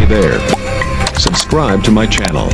Hey there. Subscribe to my channel.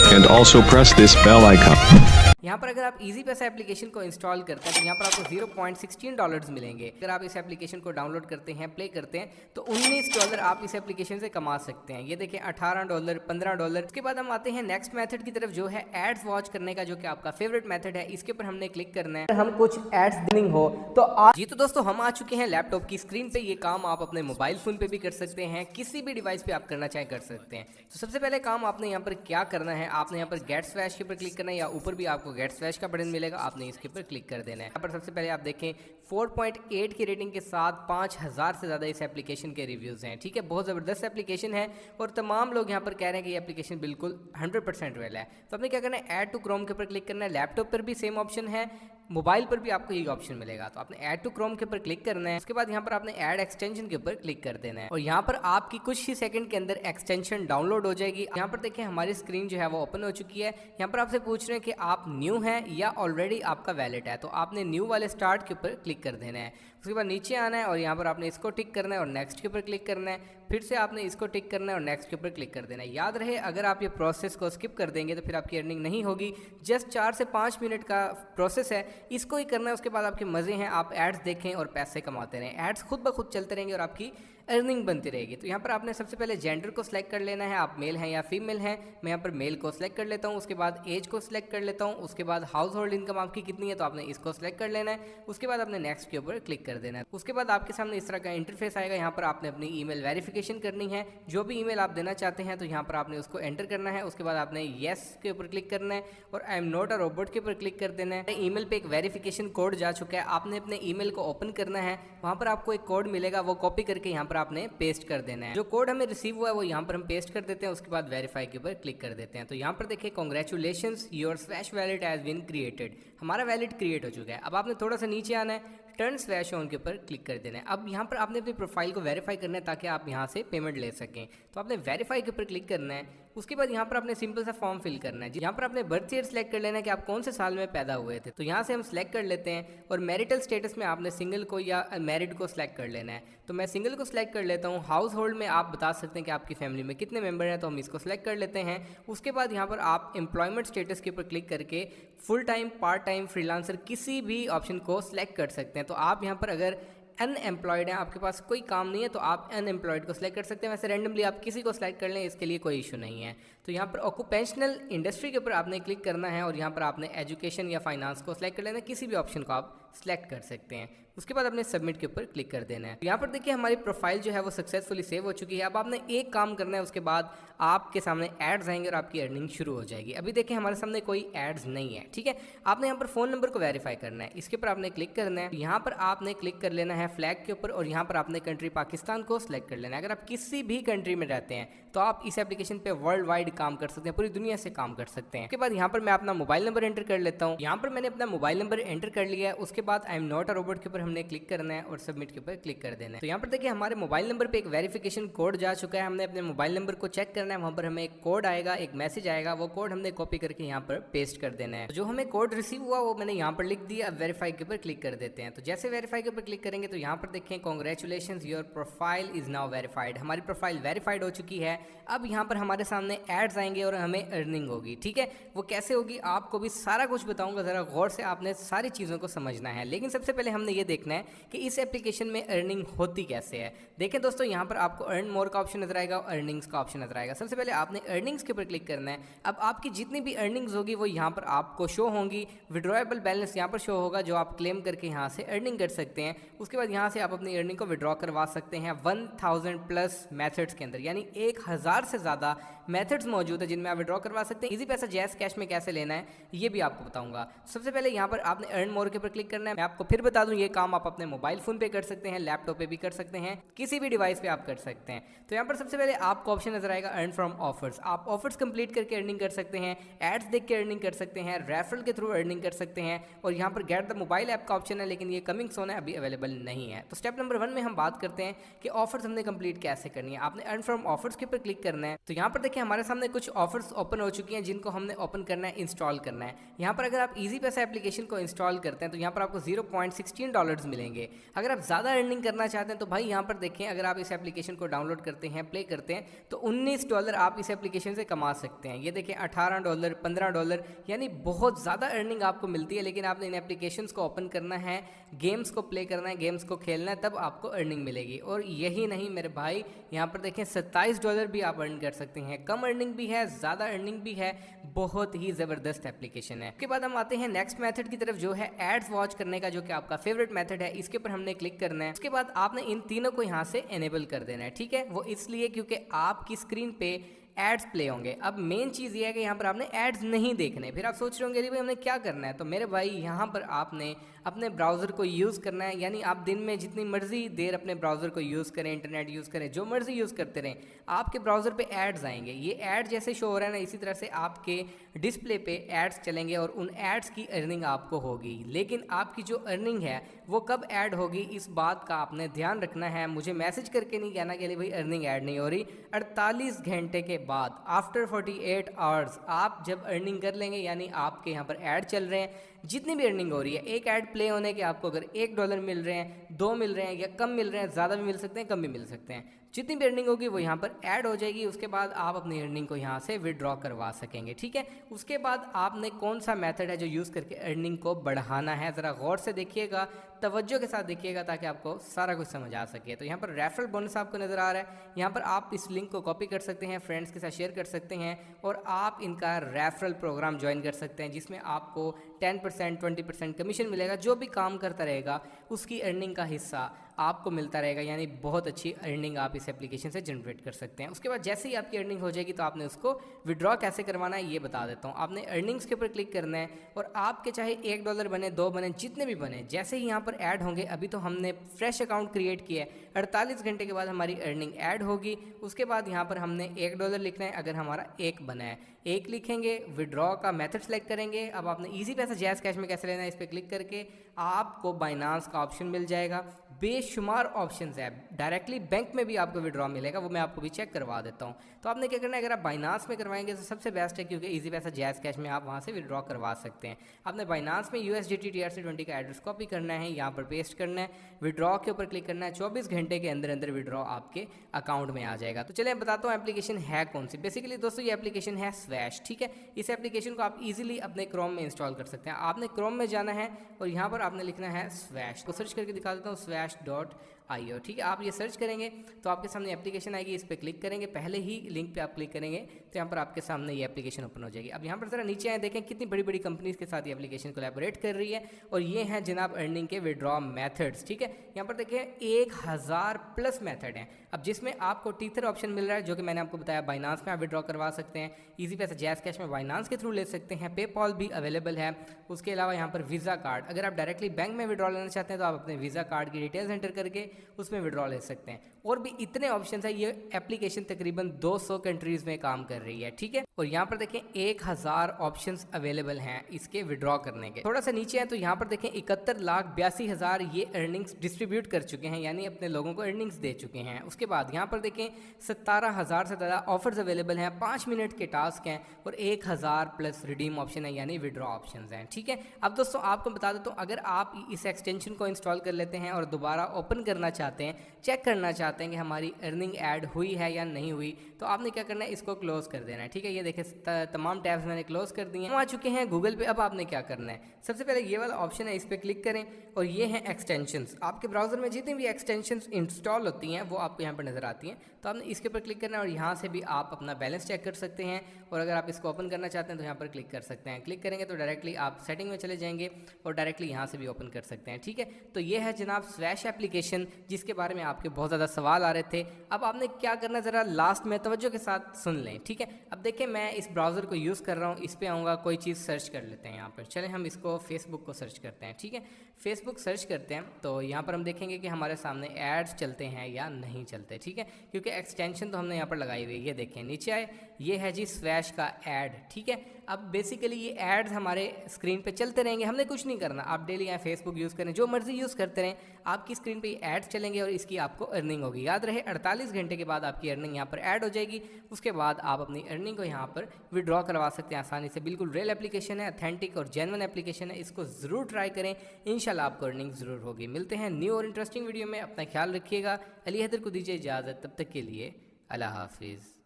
And also press this bell icon. यहाँ पर अगर आप इजी पैसा एप्लीकेशन को इंस्टॉल करते हैं तो यहाँ पर आपको $0.16 मिलेंगे। अगर आप इस एप्लीकेशन को डाउनलोड करते हैं, प्ले करते हैं तो $19 आप इस एप्लीकेशन से कमा सकते हैं। ये देखें $18, $15। उसके बाद हम आते हैं नेक्स्ट मेथड की तरफ, जो है एड्स वॉच करने का, जो कि आपका फेवरेट मेथड है। इसके ऊपर हमने क्लिक करना है। हम कुछ एड्स देनी हो तो जी तो दोस्तों हम आ चुके हैं लैपटॉप की स्क्रीन पे। ये काम आप अपने मोबाइल फोन पे भी कर सकते हैं, किसी भी डिवाइस पे आप करना चाहे कर सकते हैं। तो सबसे पहले काम आपने यहाँ पर क्या करना है, आपने यहाँ पर गेट स्वैश के ऊपर क्लिक करना है, या ऊपर भी आपको गेट स्वैश का बटन मिलेगा, आपने इसके ऊपर क्लिक कर देना है। यहाँ पर सबसे पहले आप देखें 4.8 की रेटिंग के साथ 5000 से ज़्यादा इस एप्लीकेशन के रिव्यूज़ हैं। ठीक है, बहुत ज़बरदस्त एप्लीकेशन है और तमाम लोग यहाँ पर कह रहे हैं कि ये एप्लीकेशन बिल्कुल 100% रियल है। तो आपने क्या करना है, ऐड टू क्रोम के ऊपर क्लिक करना है। लैपटॉप पर भी सेम ऑप्शन है, मोबाइल पर भी आपको यही ऑप्शन मिलेगा। तो आपने ऐड टू क्रोम के ऊपर क्लिक करना है। उसके बाद यहाँ पर आपने ऐड एक्सटेंशन के ऊपर क्लिक कर देना है और यहाँ पर आपकी कुछ ही सेकंड के अंदर एक्सटेंशन डाउनलोड हो जाएगी। यहाँ पर देखिए हमारी स्क्रीन जो है वो ओपन हो चुकी है। यहाँ पर आपसे पूछ रहे हैं कि आप न्यू हैं या ऑलरेडी आपका वैलिड है। तो आपने न्यू वाले स्टार्ट के ऊपर क्लिक कर देना है। उसके बाद नीचे आना है और यहाँ पर आपने इसको टिक करना है और नेक्स्ट के ऊपर क्लिक करना है। फिर से आपने इसको टिक करना है और नेक्स्ट के ऊपर क्लिक कर देना है। याद रहे, अगर आप ये प्रोसेस को स्किप कर देंगे तो फिर आपकी अर्निंग नहीं होगी। जस्ट 4 से 5 मिनट का प्रोसेस है, इसको ही करना है। उसके बाद आपके मज़े हैं, आप एड्स देखें और पैसे कमाते रहें। एड्स खुद ब खुद चलते रहेंगे और आपकी अर्निंग बनती रहेगी। तो यहाँ पर आपने सबसे पहले जेंडर को सिलेक्ट कर लेना है, आप मेल हैं या फीमेल हैं। मैं यहाँ पर मेल को सिलेक्ट कर लेता हूँ। उसके बाद एज को सिलेक्ट कर लेता हूँ। उसके बाद हाउस होल्ड इनकम आपकी कितनी है, तो आपने इसको सिलेक्ट कर लेना है। उसके बाद आपने नेक्स्ट के ऊपर क्लिक कर देना है। उसके बाद आपके सामने इस तरह का इंटरफेस आएगा। यहाँ पर आपने अपनी ईमेल वेरिफिकेशन करनी है। जो भी ईमेल आप देना चाहते हैं तो यहाँ पर आपने उसको एंटर करना है। उसके बाद आपने येस के ऊपर क्लिक करना है और I am not a robot के ऊपर क्लिक कर देना है। ईमेल पे एक वेरिफिकेशन कोड जा चुका है, आपने अपने ईमेल को ओपन करना है। वहाँ पर आपको एक कोड मिलेगा, वो कॉपी करके यहाँ पर आपने पेस्ट कर देना है। जो कोड हमें रिसीव हुआ है वो यहाँ पर हम पेस्ट कर देते हैं। उसके बाद वेरीफाई के ऊपर क्लिक कर देते हैं। तो यहाँ पर देखिए congratulations, your Swash wallet has been created. हमारा वैलेट क्रिएट हो चुका है। अब आपने थोड़ा सा नीचे आना है, टर्न स्वैश ऑन के ऊपर क्लिक कर देना है। अब यहाँ पर आपने अपनी प्रोफाइल को वेरीफाई करना है ताकि आप यहाँ से पेमेंट ले सकें। तो आपने वेरीफाई के ऊपर क्लिक करना है। उसके बाद यहाँ पर आपने सिंपल सा फॉर्म फिल करना है। यहाँ पर आपने बर्थ ईयर सेलेक्ट कर लेना है कि आप कौन से साल में पैदा हुए थे। तो यहाँ से हम सेलेक्ट कर लेते हैं और मैरिटल स्टेटस में आपने सिंगल को या मैरिड को सिलेक्ट कर लेना है। तो मैं सिंगल को सिलेक्ट कर लेता हूँ। हाउस होल्ड में आप बता सकते हैं कि आपकी फैमिली में कितने मेंबर हैं, तो हम इसको सिलेक्ट कर लेते हैं। उसके बाद यहाँ पर आप एम्प्लॉयमेंट स्टेटस के ऊपर क्लिक करके full time, part time, freelancer किसी भी ऑप्शन को सिलेक्ट कर सकते हैं। तो आप यहाँ पर अगर अनएम्प्लॉयड है, आपके पास कोई काम नहीं है, तो आप अनएम्प्लॉयड को सिलेक्ट कर सकते हैं। वैसे रैंडमली आप किसी को सिलेक्ट कर लें, इसके लिए कोई इशू नहीं है। तो यहाँ पर ऑक्यूपेशनल इंडस्ट्री के ऊपर आपने क्लिक करना है और यहाँ पर आपने एजुकेशन या फाइनेंस को सिलेक्ट कर लेना है। किसी भी ऑप्शन को आप सिलेक्ट कर सकते हैं। उसके बाद आपने सबमिट के ऊपर क्लिक कर देना है। तो यहाँ पर देखिए हमारी प्रोफाइल जो है वो सक्सेसफुली सेव हो चुकी है। अब आपने एक काम करना है, उसके बाद आपके सामने एड्स आएंगे और आपकी अर्निंग शुरू हो जाएगी। अभी देखिए हमारे सामने कोई एड्स नहीं है। ठीक है, आपने यहाँ पर फ़ोन नंबर को वेरीफाई करना है। इसके ऊपर आपने क्लिक करना है। यहाँ पर आपने क्लिक कर लेना है फ्लैग के ऊपर और यहाँ पर आपने कंट्री पाकिस्तान को सिलेक्ट कर लेना है। अगर आप किसी भी कंट्री में रहते हैं तो आप इस एप्लीकेशन पे वर्ल्ड वाइड काम कर सकते हैं, पूरी दुनिया से काम कर सकते हैं। उसके बाद यहाँ पर मैं अपना मोबाइल नंबर एंटर कर लेता हूँ। यहाँ पर मैंने अपना मोबाइल नंबर एंटर कर लिया है। उसके बाद I am not a robot के ऊपर हमने क्लिक करना है और सबमिट के ऊपर क्लिक कर देना है। तो यहाँ पर देखिए हमारे मोबाइल नंबर पे एक वेरिफिकेशन कोड जा चुका है। हमने अपने मोबाइल नंबर को चेक करना है। वहाँ पर हमें एक कोड आएगा, एक मैसेज आएगा, वो कोड हमने कॉपी करके यहाँ पर पेस्ट कर देना है। जो हमें कोड रिसीव हुआ वो मैंने यहाँ पर लिख दिया। अब वेरीफाई के ऊपर क्लिक कर देते हैं। तो जैसे वेरीफाई के ऊपर क्लिक करेंगे तो यहाँ पर देखें congratulations, your profile is now verified. हमारी प्रोफाइल वेरीफाइड हो चुकी है। अब यहाँ पर हमारे सामने एड्स आएंगे और हमें अर्निंग होगी। ठीक है, वो कैसे होगी आपको भी सारा कुछ बताऊंगा, जरा गौर से आपने सारी चीज़ों को समझना है। लेकिन सबसे पहले हमने ये देखना है कि इस एप्लीकेशन में अर्निंग होती कैसे है। देखें दोस्तों, यहाँ पर आपको अर्न मोर का ऑप्शन नजर आएगा और अर्निंग्स का ऑप्शन नजर आएगा। सबसे पहले आपने अर्निंग्स के ऊपर क्लिक करना है। अब आपकी जितनी भी अर्निंग्स होगी वो यहाँ पर आपको शो होंगी। विड्रॉएबल बैलेंस यहाँ पर शो होगा, जो आप क्लेम करके यहाँ से अर्निंग कर सकते हैं। उसके बाद यहाँ से आप अपनी अर्निंग को विड्रॉ करवा सकते हैं 1000+ मेथड्स के अंदर, यानी 1000 से ज़्यादा मेथड्स मौजूद है जिनमें आप विड्रॉ करवा सकते हैं। इजी पैसा जैस कैश में कैसे लेना है ये भी आपको बताऊंगा। सबसे पहले यहाँ पर आपने अर्न मोर के ऊपर क्लिक करना है। मैं आपको फिर बता दूं, ये काम आप अपने मोबाइल फोन पे कर सकते हैं, लैपटॉप पे भी कर सकते हैं, किसी भी डिवाइस पे आप कर सकते हैं। तो यहाँ पर सबसे पहले आपको ऑप्शन नजर आएगा अर्न फ्रॉम ऑफर्स। आप ऑफर्स कंप्लीट करके अर्निंग कर सकते हैं, एड्स देख के अर्निंग कर सकते हैं, रेफरल के थ्रू अर्निंग कर सकते हैं। और यहाँ पर गेट द मोबाइल ऐप का ऑप्शन है, लेकिन ये कमिंग सोन है, अभी अवेलेबल नहीं है। तो स्टेप नंबर 1 में हम बात करते हैं कि ऑफर्स हमने कंप्लीट कैसे करनी है। आपने अर्न फ्रॉम ऑफर्स के ऊपर क्लिक करना है। तो यहाँ पर देखिए हमारे सामने कुछ ऑफर्स ओपन हो चुकी हैं जिनको हमने ओपन करना है, इंस्टॉल करना है। यहाँ पर अगर आप इजी पैसा एप्लीकेशन को इंस्टॉल करते हैं तो यहाँ पर आपको $0.16 मिलेंगे। अगर आप ज़्यादा अर्निंग करना चाहते हैं तो भाई यहाँ पर देखें, अगर आप इस एप्लीकेशन को डाउनलोड करते हैं, प्ले करते हैं, तो $19 आप इस एप्लीकेशन से कमा सकते हैं। ये देखें $18, $15, यानी बहुत ज़्यादा अर्निंग आपको मिलती है। लेकिन आपने इन एप्लीकेशंस को ओपन करना है, गेम्स को प्ले करना है, गेम्स को खेलना है, तब आपको अर्निंग मिलेगी। और यही नहीं मेरे भाई, यहाँ पर देखें $27 भी आप अर्न कर सकते हैं। कम अर्निंग भी है, ज़्यादा अर्निंग भी है, बहुत ही ज़बरदस्त एप्लीकेशन है। उसके बाद हम आते हैं नेक्स्ट मेथड की तरफ, जो है एड्स वॉच करने का, जो कि आपका फेवरेट मेथड है। इसके ऊपर हमने क्लिक करना है। उसके बाद आपने इन तीनों को यहाँ से एनेबल कर देना है, ठीक है। वो इसलिए क्योंकि आपकी स्क्रीन पे एड्स प्ले होंगे। अब मेन चीज़ ये है कि यहाँ पर आपने एड्स नहीं देखने। फिर आप सोच रहे होंगे भाई हमने क्या करना है, तो मेरे भाई यहाँ पर आपने अपने ब्राउज़र को यूज़ करना है। यानी आप दिन में जितनी मर्जी देर अपने ब्राउज़र को यूज़ करें, इंटरनेट यूज़ करें, जो मर्जी यूज़ करते रहें, आपके ब्राउज़र पे एड्स आएंगे। ये एड जैसे शो हो रहा है ना, इसी तरह से आपके डिस्प्ले पे एड्स चलेंगे और उन एड्स की अर्निंग आपको होगी। लेकिन आपकी जो अर्निंग है वो कब ऐड होगी, इस बात का आपने ध्यान रखना है। मुझे मैसेज करके नहीं कहना कि भाई अर्निंग ऐड नहीं हो रही। 48 घंटे के बाद, आफ्टर 48 आवर्स, आप जब अर्निंग कर लेंगे, यानी आपके यहाँ पर ऐड चल रहे हैं, जितनी भी अर्निंग हो रही है, एक ऐड प्ले होने के आपको अगर $1 मिल रहे हैं, 2 मिल रहे हैं या कम मिल रहे हैं, ज़्यादा भी मिल सकते हैं, कम भी मिल सकते हैं, जितनी भी अर्निंग होगी वो यहाँ पर ऐड हो जाएगी। उसके बाद आप अपनी अर्निंग को यहाँ से विड्रॉ करवा सकेंगे, ठीक है। उसके बाद आपने कौन सा मेथड है जो यूज़ करके अर्निंग को बढ़ाना है, ज़रा गौर से देखिएगा, तवज्जो के साथ देखिएगा, ताकि आपको सारा कुछ समझ आ सके। तो यहाँ पर रेफरल बोनस आपको नज़र आ रहा है। यहाँ पर आप इस लिंक को कॉपी कर सकते हैं, फ्रेंड्स के साथ शेयर कर सकते हैं और आप इनका रेफरल प्रोग्राम ज्वाइन कर सकते हैं, जिसमें आपको 10%, 20% कमीशन मिलेगा। जो भी काम करता रहेगा उसकी अर्निंग का हिस्सा आपको मिलता रहेगा। यानी बहुत अच्छी अर्निंग आप इस एप्लीकेशन से जनरेट कर सकते हैं। उसके बाद जैसे ही आपकी अर्निंग हो जाएगी तो आपने उसको विड्रॉ कैसे करवाना है ये बता देता हूँ। आपने अर्निंग्स के ऊपर क्लिक करना है और आपके चाहे $1 बने, 2 बने, जितने भी बने, जैसे ही यहाँ पर ऐड होंगे, अभी तो हमने फ्रेश अकाउंट क्रिएट किया है, 48 घंटे के बाद हमारी अर्निंग ऐड होगी। उसके बाद यहाँ पर हमने $1 लिखना है। अगर हमारा 1 बना है, 1 लिखेंगे, विड्रॉ का मेथड सेलेक्ट करेंगे। अब आपने ईजी पैसा जैज़ कैश में कैसे लेना है, इस पर क्लिक करके आपको बाइनांस का ऑप्शन मिल जाएगा। बेशुमार ऑप्शंस है, डायरेक्टली बैंक में भी आपको विड्रॉ मिलेगा, वो मैं आपको भी चेक करवा देता हूँ। तो आपने क्या करना है, अगर आप बाइनांस में करवाएंगे तो सबसे बेस्ट है, क्योंकि ईजी पैसा जैज़ कैश में आप वहाँ से विड्रॉ करवा सकते हैं। आपने बाइनांस में USDT TRC20 का एड्रेस कॉपी करना है, यहाँ पर पेस्ट करना है, विड्रॉ के ऊपर क्लिक करना है। 24 घंटे के अंदर अंदर विड्रॉ आपके अकाउंट में आ जाएगा। तो चलिए बताता हूँ एप्लीकेशन है कौन सी। बेसिकली दोस्तों ये एप्लीकेशन है स्वैश, ठीक है। इस एप्लीकेशन को आप इजीली अपने क्रोम में इंस्टॉल कर सकते हैं। आपने क्रोम में जाना है और यहाँ पर आपने लिखना है स्वैश, को सर्च करके दिखा देता हूँ, swoosh.io, ठीक है। आप ये सर्च करेंगे तो आपके सामने एप्लीकेशन आएगी, इस पर क्लिक करेंगे, पहले ही लिंक पे आप क्लिक करेंगे तो यहाँ पर आपके सामने ये एप्लीकेशन ओपन हो जाएगी। अब यहाँ पर जरा नीचे आए, देखें कितनी बड़ी बड़ी कंपनीज के साथ ये एप्लीकेशन कोलैबोरेट कर रही है और ये हैं जनाब अर्निंग के विड्रॉ मेथड्स, ठीक है। यहाँ पर देखें 1000+ मेथड हैं। अब जिसमें आपको टीथर ऑप्शन मिल रहा है, जो कि मैंने आपको बताया, बाइनांस में आप विड्रॉ करवा सकते हैं, ईजी पैसा जैज़ कैश में बाइनांस के थ्रू ले सकते हैं, पेपॉल भी अवेलेबल है। उसके अलावा यहाँ पर वीज़ा कार्ड, अगर आप डायरेक्टली बैंक में विड्रॉ लेना चाहते हैं तो आप अपने वीज़ा कार्ड की डिटेल्स एंटर करके उसमें विड्रॉ ले सकते हैं। और भी इतने ऑप्शन है। ये एप्लीकेशन तकरीबन 200 कंट्रीज में काम कर रही है, ठीक है। और यहाँ पर देखें 1000 ऑप्शंस अवेलेबल हैं इसके विड्रॉ करने के। थोड़ा सा नीचे है तो यहाँ पर देखें 71,82,000 ये अर्निंग्स डिस्ट्रीब्यूट कर चुके हैं, यानी अपने लोगों को अर्निंग्स दे चुके हैं। उसके बाद यहाँ पर देखें 17,000 से ज़्यादा ऑफर्स अवेलेबल हैं, 5 मिनट के टास्क हैं और 1000+ रिडीम ऑप्शन है, यानी विड्रॉ ऑप्शन हैं, ठीक है। अब दोस्तों आपको बता देता हूँ, अगर आप इस एक्सटेंशन को इंस्टॉल कर लेते हैं और दोबारा ओपन करना चाहते हैं, चेक करना चाहते हैं कि हमारी अर्निंग ऐड हुई है या नहीं हुई, तो आपने क्या करना है, इसको क्लोज कर देना है, ठीक है। ये देखें तमाम टैब्स मैंने क्लोज कर दिए हैं। हम आ चुके हैं गूगल पे। अब आपने क्या करना है, सबसे पहले ये वाला ऑप्शन है, इस पर क्लिक करें और ये हैं एक्सटेंशंस। आपके ब्राउजर में जितनी भी एक्सटेंशंस इंस्टॉल होती हैं वो आपको यहाँ पर नजर आती हैं, तो आपने इसके ऊपर क्लिक करना है और यहाँ से भी आप अपना बैलेंस चेक कर सकते हैं। और अगर आप इसको ओपन करना चाहते हैं तो यहाँ पर क्लिक कर सकते हैं। क्लिक करेंगे तो डायरेक्टली आप सेटिंग में चले जाएंगे और डायरेक्टली यहाँ से भी ओपन कर सकते हैं, ठीक है। तो ये है जनाब स्वैश एप्लीकेशन, जिसके बारे में आपके बहुत ज़्यादा सवाल आ रहे थे। अब आपने क्या करना, ज़रा लास्ट में तवज्जो के साथ सुन लें, ठीक है। अब देखें मैं इस ब्राउज़र को यूज़ कर रहा हूँ, इस पर आऊँगा, कोई चीज़ सर्च कर लेते हैं यहाँ पर। चलें हम इसको फेसबुक को सर्च करते हैं, ठीक है। फेसबुक सर्च करते हैं तो यहाँ पर हम देखेंगे कि हमारे सामने एड्स चलते हैं या नहीं चलते, ठीक है, क्योंकि एक्सटेंशन तो हमने यहाँ पर लगाई हुई है। ये देखें नीचे आए, ये है जी स्वैश का ऐड, ठीक है। अब बेसिकली ये एड्स हमारे स्क्रीन पे चलते रहेंगे, हमने कुछ नहीं करना। आप डेली यहाँ फेसबुक यूज़ करें, जो मर्जी यूज़ करते रहें, आपकी स्क्रीन पे एड्स चलेंगे और इसकी आपको अर्निंग होगी। याद रहे 48 घंटे के बाद आपकी अर्निंग यहाँ पर ऐड हो जाएगी। उसके बाद आप अपनी अर्निंग को यहाँ पर विड्रॉ करवा सकते हैं आसानी से। बिल्कुल रियल एप्लीकेशन है, अथेंटिक और जेन्युइन एप्लीकेशन है, इसको ज़रूर ट्राई करें, इंशाल्लाह आपको अर्निंग ज़रूर होगी। मिलते हैं न्यू और इंटरेस्टिंग वीडियो में, अपना ख्याल रखिएगा। अली हैदर को दीजिए इजाज़त, तब तक के लिए अल्लाह हाफिज़।